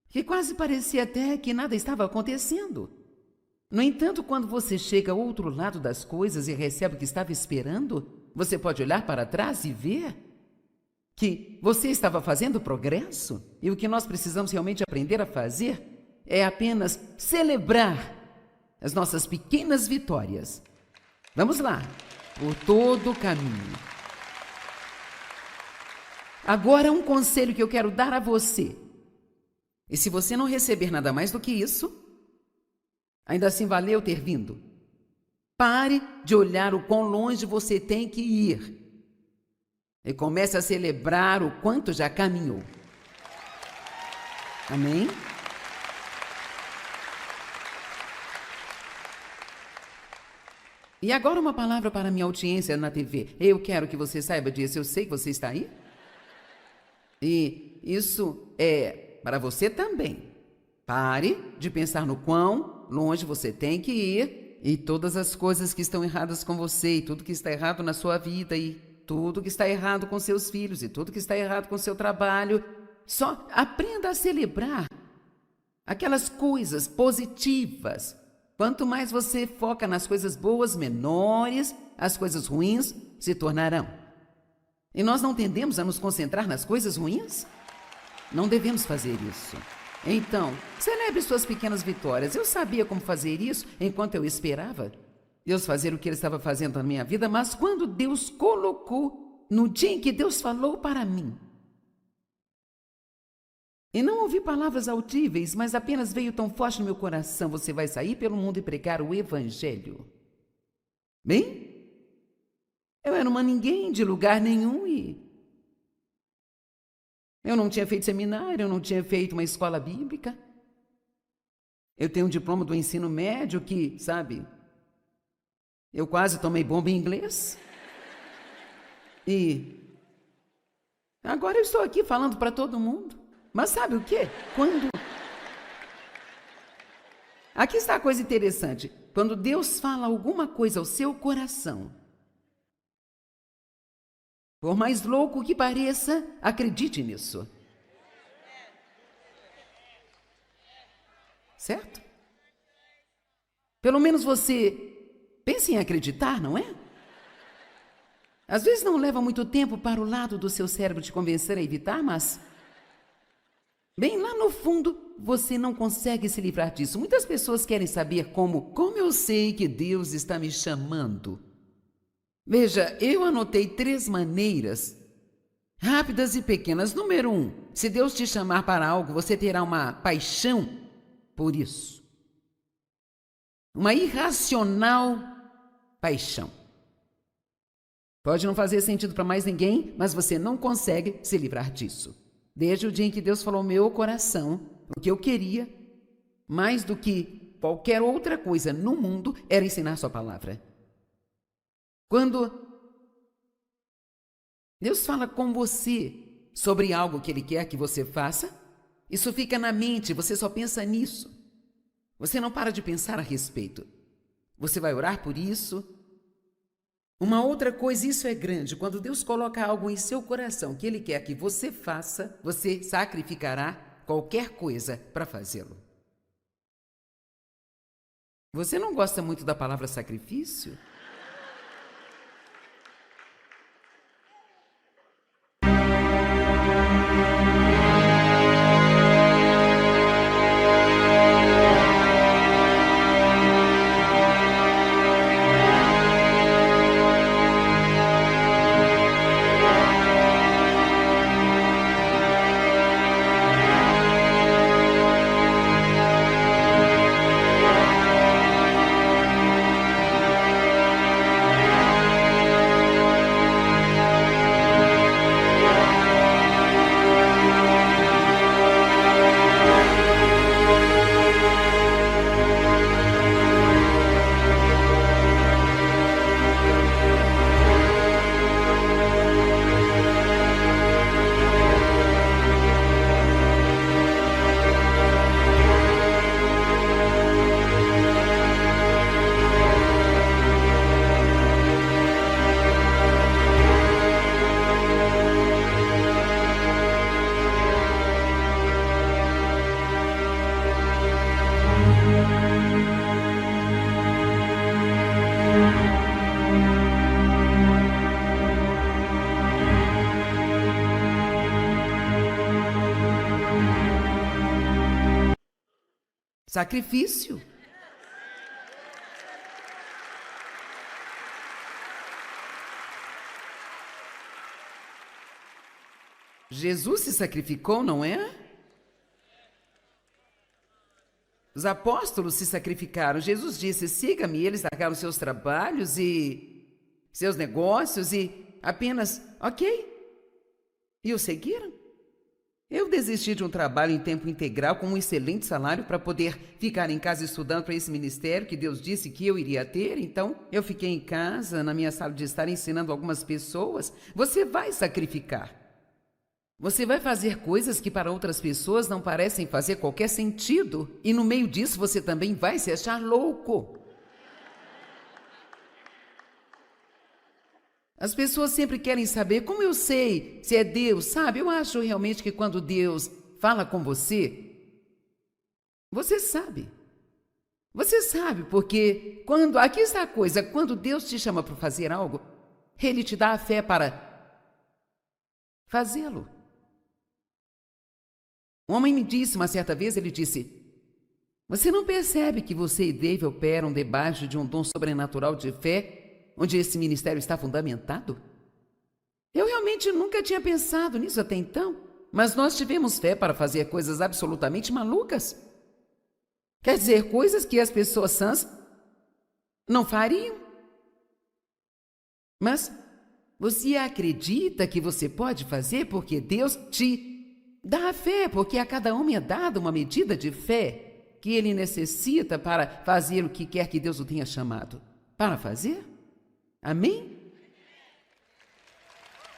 que quase parecia até que nada estava acontecendo. No entanto, quando você chega ao outro lado das coisas e recebe o que estava esperando, você pode olhar para trás e ver que você estava fazendo progresso, e o que nós precisamos realmente aprender a fazer é apenas celebrar as nossas pequenas vitórias. Vamos lá, por todo o caminho. Agora, um conselho que eu quero dar a você. E se você não receber nada mais do que isso, ainda assim valeu ter vindo. Pare de olhar o quão longe você tem que ir e comece a celebrar o quanto já caminhou. Amém? E agora uma palavra para minha audiência na TV. Eu quero que você saiba disso. Eu sei que você está aí. E isso é para você também. Pare de pensar no quão longe você tem que ir e todas as coisas que estão erradas com você, e tudo que está errado na sua vida, e tudo que está errado com seus filhos, e tudo que está errado com seu trabalho. Só aprenda a celebrar aquelas coisas positivas. Quanto mais você foca nas coisas boas, menores as coisas ruins se tornarão. E nós não tendemos a nos concentrar nas coisas ruins? Não devemos fazer isso. Então, celebre suas pequenas vitórias. Eu sabia como fazer isso enquanto eu esperava Deus fazer o que Ele estava fazendo na minha vida, mas quando Deus colocou, no dia em que Deus falou para mim, e não ouvi palavras altíveis, mas apenas veio tão forte no meu coração: você vai sair pelo mundo e pregar o evangelho. Bem, eu era uma ninguém de lugar nenhum e eu não tinha feito seminário, eu não tinha feito uma escola bíblica. Eu tenho um diploma do ensino médio que, sabe, eu quase tomei bomba em inglês. E agora eu estou aqui falando para todo mundo. Mas sabe o quê? Aqui está a coisa interessante. Quando Deus fala alguma coisa ao seu coração, por mais louco que pareça, acredite nisso. Certo? Pelo menos você pense em acreditar, não é? Às vezes não leva muito tempo para o lado do seu cérebro te convencer a evitar, mas bem lá no fundo você não consegue se livrar disso. Muitas pessoas querem saber como eu sei que Deus está me chamando. Veja, eu anotei 3 maneiras rápidas e pequenas. Número 1, se Deus te chamar para algo, você terá uma paixão por isso. Uma irracional paixão. Pode não fazer sentido para mais ninguém, mas você não consegue se livrar disso. Desde o dia em que Deus falou ao meu coração, o que eu queria, mais do que qualquer outra coisa no mundo, era ensinar sua palavra. Quando Deus fala com você sobre algo que Ele quer que você faça, isso fica na mente, você só pensa nisso. Você não para de pensar a respeito. Você vai orar por isso. Uma outra coisa, isso é grande, quando Deus coloca algo em seu coração que Ele quer que você faça, você sacrificará qualquer coisa para fazê-lo. Você não gosta muito da palavra sacrifício? Sacrifício. Jesus se sacrificou, não é? Os apóstolos se sacrificaram. Jesus disse, siga-me. E eles largaram seus trabalhos e seus negócios e apenas, ok. E o seguiram. Eu desisti de um trabalho em tempo integral com um excelente salário para poder ficar em casa estudando para esse ministério que Deus disse que eu iria ter. Então, eu fiquei em casa, na minha sala de estar, ensinando algumas pessoas. Você vai sacrificar. Você vai fazer coisas que para outras pessoas não parecem fazer qualquer sentido. E no meio disso, você também vai se achar louco. As pessoas sempre querem saber como eu sei se é Deus, sabe? Eu acho realmente que quando Deus fala com você, você sabe. Você sabe, porque aqui está a coisa, quando Deus te chama para fazer algo, Ele te dá a fé para fazê-lo. Um homem me disse uma certa vez, ele disse, você não percebe que você e Dave operam debaixo de um dom sobrenatural de fé, onde esse ministério está fundamentado? Eu realmente nunca tinha pensado nisso até então, mas nós tivemos fé para fazer coisas absolutamente malucas. Quer dizer, coisas que as pessoas sãs não fariam. Mas você acredita que você pode fazer porque Deus te dá a fé, porque a cada homem é dada uma medida de fé que ele necessita para fazer o que quer que Deus o tenha chamado para fazer? Amém?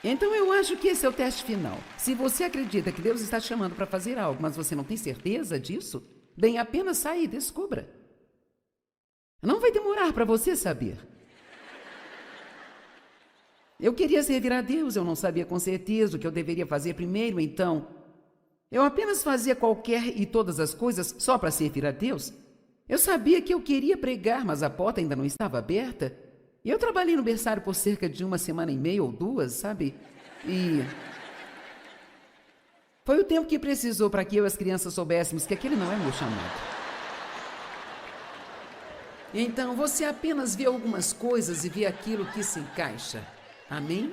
Então eu acho que esse é o teste final. Se você acredita que Deus está te chamando para fazer algo, mas você não tem certeza disso, bem, apenas saia e descubra. Não vai demorar para você saber. Eu queria servir a Deus, eu não sabia com certeza o que eu deveria fazer primeiro, então eu apenas fazia qualquer e todas as coisas só para servir a Deus. Eu sabia que eu queria pregar, mas a porta ainda não estava aberta. E eu trabalhei no berçário por cerca de 1,5 ou 2, sabe? E foi o tempo que precisou para que eu e as crianças soubéssemos que aquele não é meu chamado. Então você apenas vê algumas coisas e vê aquilo que se encaixa. Amém?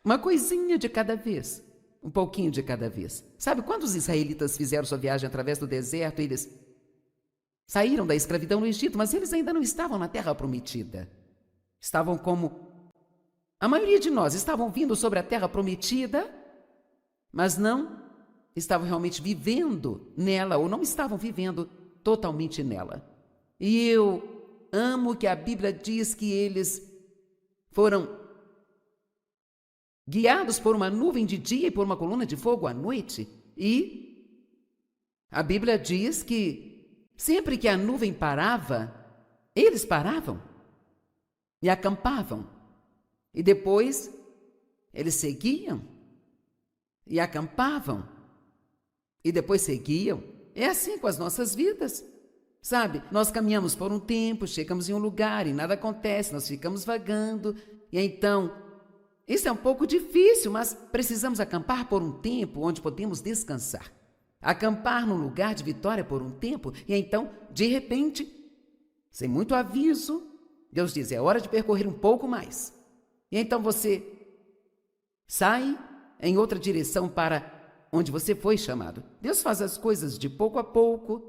Uma coisinha de cada vez, um pouquinho de cada vez. Sabe quando os israelitas fizeram sua viagem através do deserto, eles saíram da escravidão no Egito, mas eles ainda não estavam na terra prometida. Estavam como a maioria de nós, estavam vindo sobre a terra prometida, mas não estavam realmente vivendo nela, ou não estavam vivendo totalmente nela. E eu amo que a Bíblia diz que eles foram guiados por uma nuvem de dia e por uma coluna de fogo à noite. E a Bíblia diz que sempre que a nuvem parava, eles paravam e acampavam. E depois eles seguiam e acampavam. E depois seguiam. É assim com as nossas vidas. Sabe, nós caminhamos por um tempo, chegamos em um lugar e nada acontece, nós ficamos vagando. E então, isso é um pouco difícil, mas precisamos acampar por um tempo onde podemos descansar. Acampar num lugar de vitória por um tempo, e então, de repente, sem muito aviso, Deus diz, é hora de percorrer um pouco mais. E então você sai em outra direção para onde você foi chamado. Deus faz as coisas de pouco a pouco.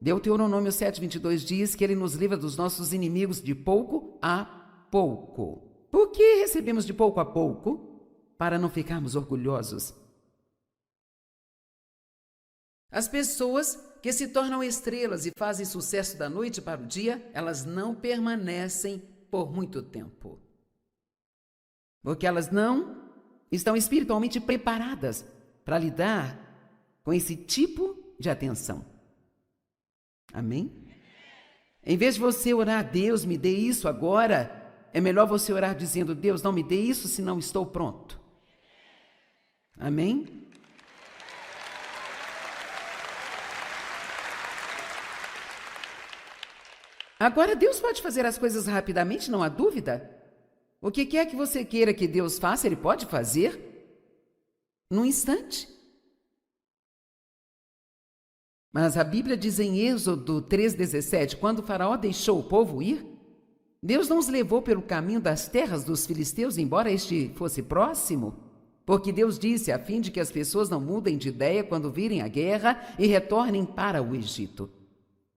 Deuteronômio 7:22 diz que Ele nos livra dos nossos inimigos de pouco a pouco. Por que recebemos de pouco a pouco? Para não ficarmos orgulhosos. As pessoas que se tornam estrelas e fazem sucesso da noite para o dia, elas não permanecem por muito tempo. Porque elas não estão espiritualmente preparadas para lidar com esse tipo de atenção. Amém? Em vez de você orar, Deus, me dê isso agora, é melhor você orar dizendo, Deus, não me dê isso se não estou pronto. Amém? Agora, Deus pode fazer as coisas rapidamente, não há dúvida. O que quer que você queira que Deus faça, Ele pode fazer num instante. Mas a Bíblia diz em Êxodo 3,17, quando o faraó deixou o povo ir, Deus não os levou pelo caminho das terras dos filisteus, embora este fosse próximo, porque Deus disse a fim de que as pessoas não mudem de ideia quando virem a guerra e retornem para o Egito.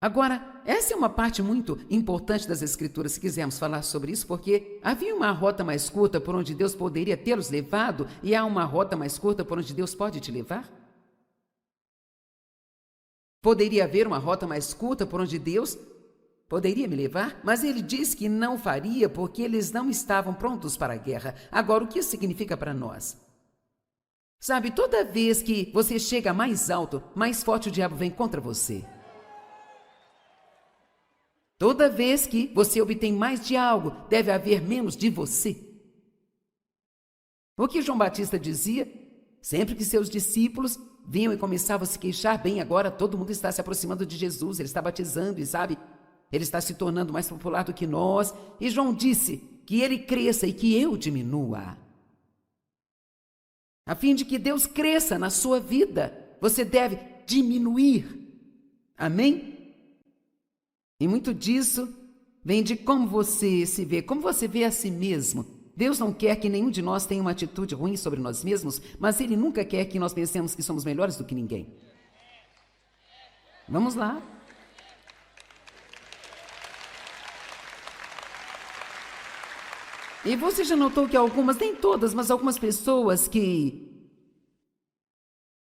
Agora, essa é uma parte muito importante das Escrituras, se quisermos falar sobre isso, porque havia uma rota mais curta por onde Deus poderia tê-los levado e há uma rota mais curta por onde Deus pode te levar? Poderia haver uma rota mais curta por onde Deus poderia me levar, mas Ele disse que não faria porque eles não estavam prontos para a guerra. Agora, o que isso significa para nós? Sabe, toda vez que você chega mais alto, mais forte o diabo vem contra você. Toda vez que você obtém mais de algo, deve haver menos de você. O que João Batista dizia? Sempre que seus discípulos vinham e começavam a se queixar, bem, agora todo mundo está se aproximando de Jesus, ele está batizando e sabe, ele está se tornando mais popular do que nós. E João disse que ele cresça e que eu diminua. A fim de que Deus cresça na sua vida, você deve diminuir. Amém? E muito disso vem de como você se vê, como você vê a si mesmo. Deus não quer que nenhum de nós tenha uma atitude ruim sobre nós mesmos, mas Ele nunca quer que nós pensemos que somos melhores do que ninguém. Vamos lá. E você já notou que algumas, nem todas, mas algumas pessoas que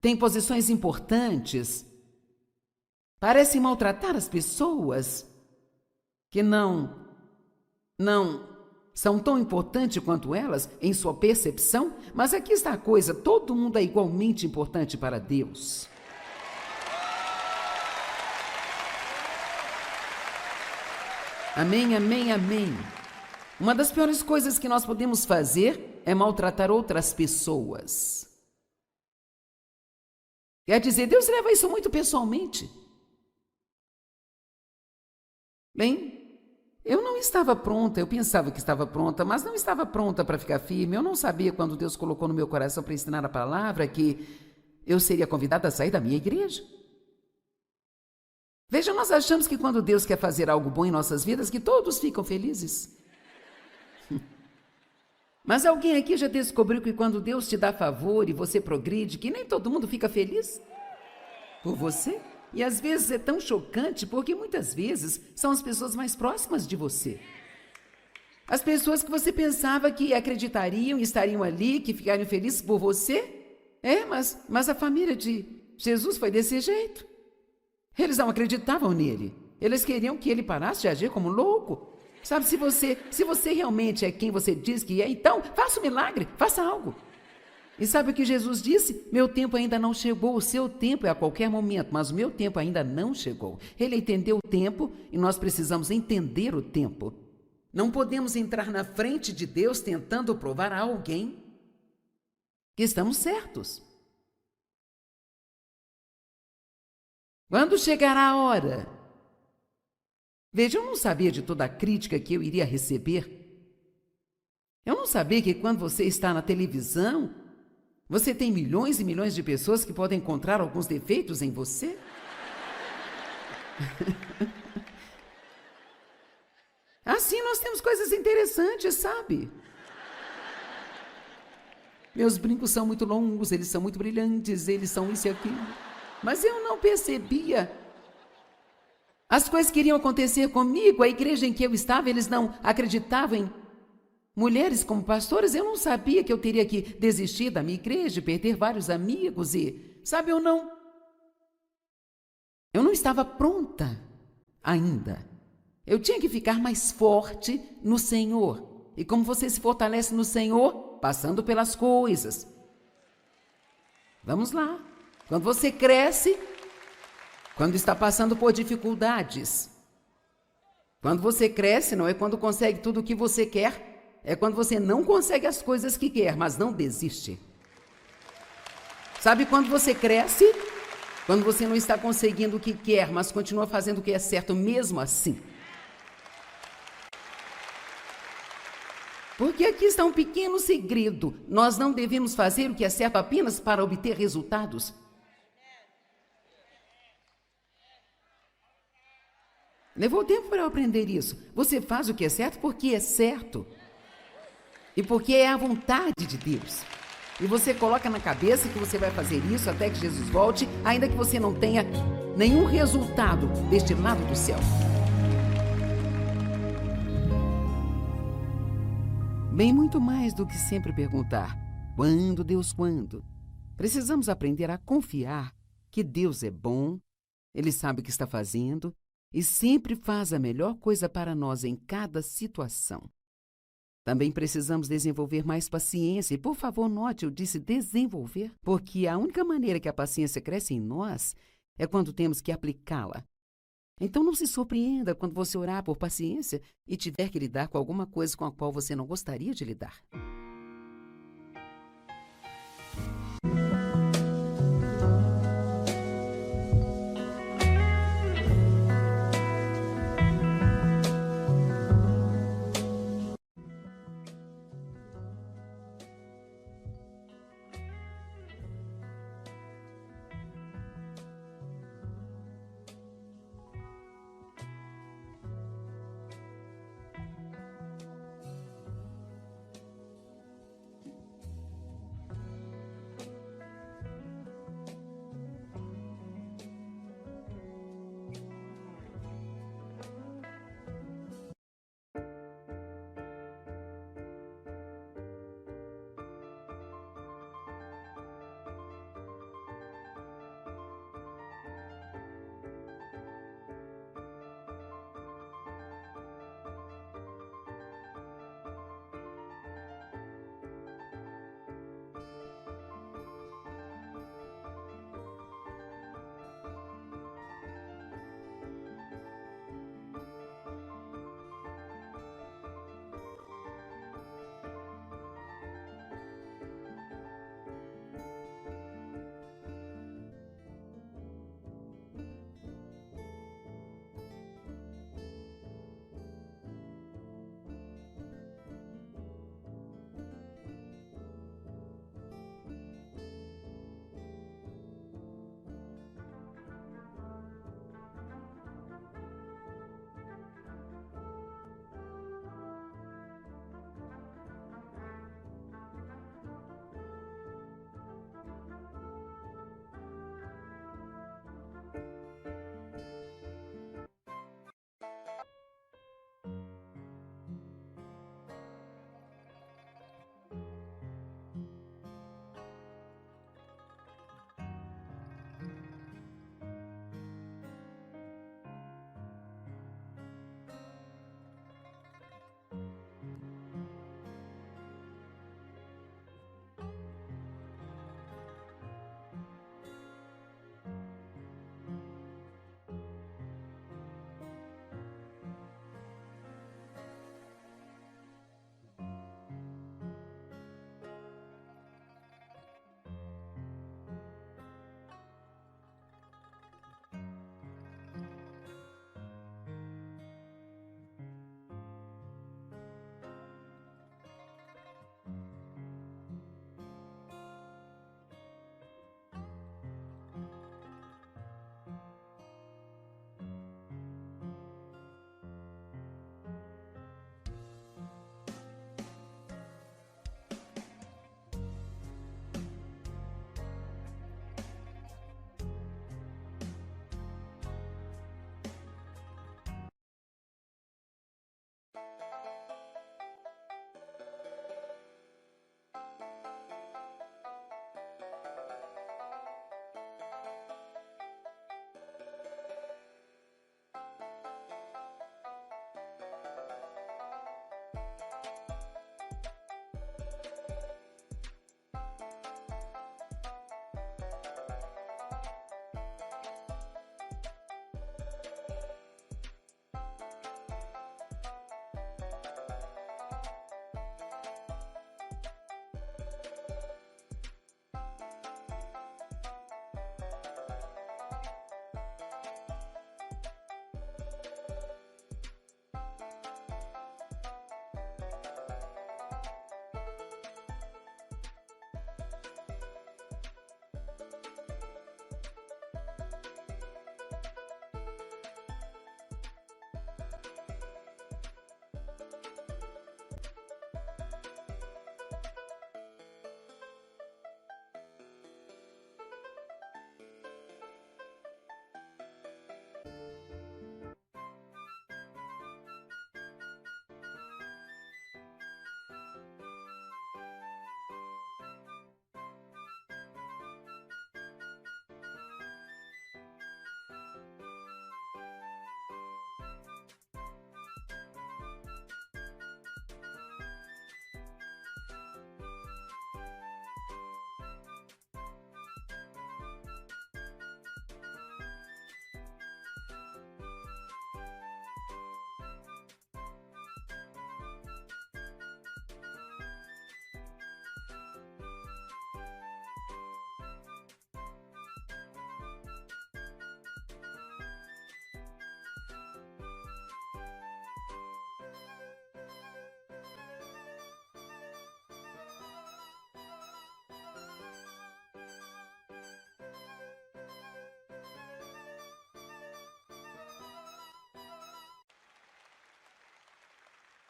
têm posições importantes parecem maltratar as pessoas que não são tão importantes quanto elas em sua percepção, mas aqui está a coisa, todo mundo é igualmente importante para Deus. Amém, amém, amém. Uma das piores coisas que nós podemos fazer é maltratar outras pessoas. Quer dizer, Deus leva isso muito pessoalmente. Bem, eu não estava pronta, eu pensava que estava pronta, mas não estava pronta para ficar firme. Eu não sabia, quando Deus colocou no meu coração para ensinar a palavra, que eu seria convidada a sair da minha igreja. Veja, nós achamos que quando Deus quer fazer algo bom em nossas vidas, que todos ficam felizes. Mas alguém aqui já descobriu que quando Deus te dá favor e você progride, que nem todo mundo fica feliz por você? E às vezes é tão chocante, porque muitas vezes são as pessoas mais próximas de você. As pessoas que você pensava que acreditariam, estariam ali, que ficariam felizes por você. Mas a família de Jesus foi desse jeito. Eles não acreditavam nele. Eles queriam que ele parasse de agir como louco. Sabe, se você realmente é quem você diz que é, então faça um milagre, faça algo. E sabe o que Jesus disse? Meu tempo ainda não chegou, o seu tempo é a qualquer momento, mas o meu tempo ainda não chegou. Ele entendeu o tempo e nós precisamos entender o tempo. Não podemos entrar na frente de Deus tentando provar a alguém que estamos certos. Quando chegará a hora? Veja, eu não sabia de toda a crítica que eu iria receber. Eu não sabia que quando você está na televisão, você tem milhões e milhões de pessoas que podem encontrar alguns defeitos em você. Assim nós temos coisas interessantes, sabe? Meus brincos são muito longos, eles são muito brilhantes, eles são isso e aquilo. Mas eu não percebia. As coisas que iriam acontecer comigo, a igreja em que eu estava, eles não acreditavam em mulheres como pastoras. Eu não sabia que eu teria que desistir da minha igreja, perder vários amigos e, sabe, eu não estava pronta ainda. Eu tinha que ficar mais forte no Senhor. E como você se fortalece no Senhor? Passando pelas coisas. Vamos lá. Quando você cresce, quando está passando por dificuldades. Quando você cresce, não é quando consegue tudo o que você quer, é quando você não consegue as coisas que quer, mas não desiste. Sabe quando você cresce? Quando você não está conseguindo o que quer, mas continua fazendo o que é certo mesmo assim. Porque aqui está um pequeno segredo. Nós não devemos fazer o que é certo apenas para obter resultados. Levou tempo para eu aprender isso. Você faz o que é certo porque é certo. E porque é a vontade de Deus. E você coloca na cabeça que você vai fazer isso até que Jesus volte, ainda que você não tenha nenhum resultado deste lado do céu. Bem, muito mais do que sempre perguntar: quando, Deus, quando? Precisamos aprender a confiar que Deus é bom, Ele sabe o que está fazendo e sempre faz a melhor coisa para nós em cada situação. Também precisamos desenvolver mais paciência. E, por favor, note, eu disse desenvolver, porque a única maneira que a paciência cresce em nós é quando temos que aplicá-la. Então não se surpreenda quando você orar por paciência e tiver que lidar com alguma coisa com a qual você não gostaria de lidar.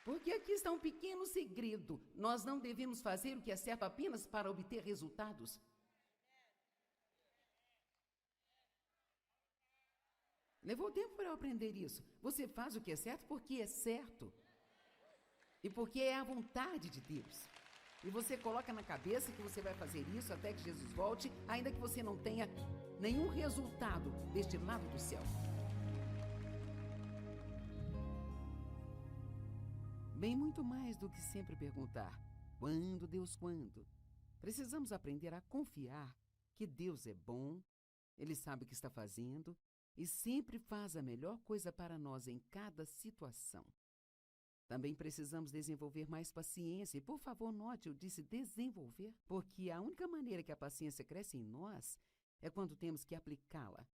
Porque aqui está um pequeno segredo. Nós não devemos fazer o que é certo apenas para obter resultados. Levou tempo para eu aprender isso. Você faz o que é certo porque é certo. E porque é a vontade de Deus. E você coloca na cabeça que você vai fazer isso até que Jesus volte, ainda que você não tenha nenhum resultado deste lado do céu. Bem, muito mais do que sempre perguntar: quando, Deus, quando? Precisamos aprender a confiar que Deus é bom, Ele sabe o que está fazendo e sempre faz a melhor coisa para nós em cada situação. Também precisamos desenvolver mais paciência. E, por favor, note, eu disse desenvolver, porque a única maneira que a paciência cresce em nós é quando temos que aplicá-la.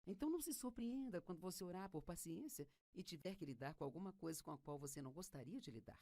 Então não se surpreenda quando você orar por paciência e tiver que lidar com alguma coisa com a qual você não gostaria de lidar.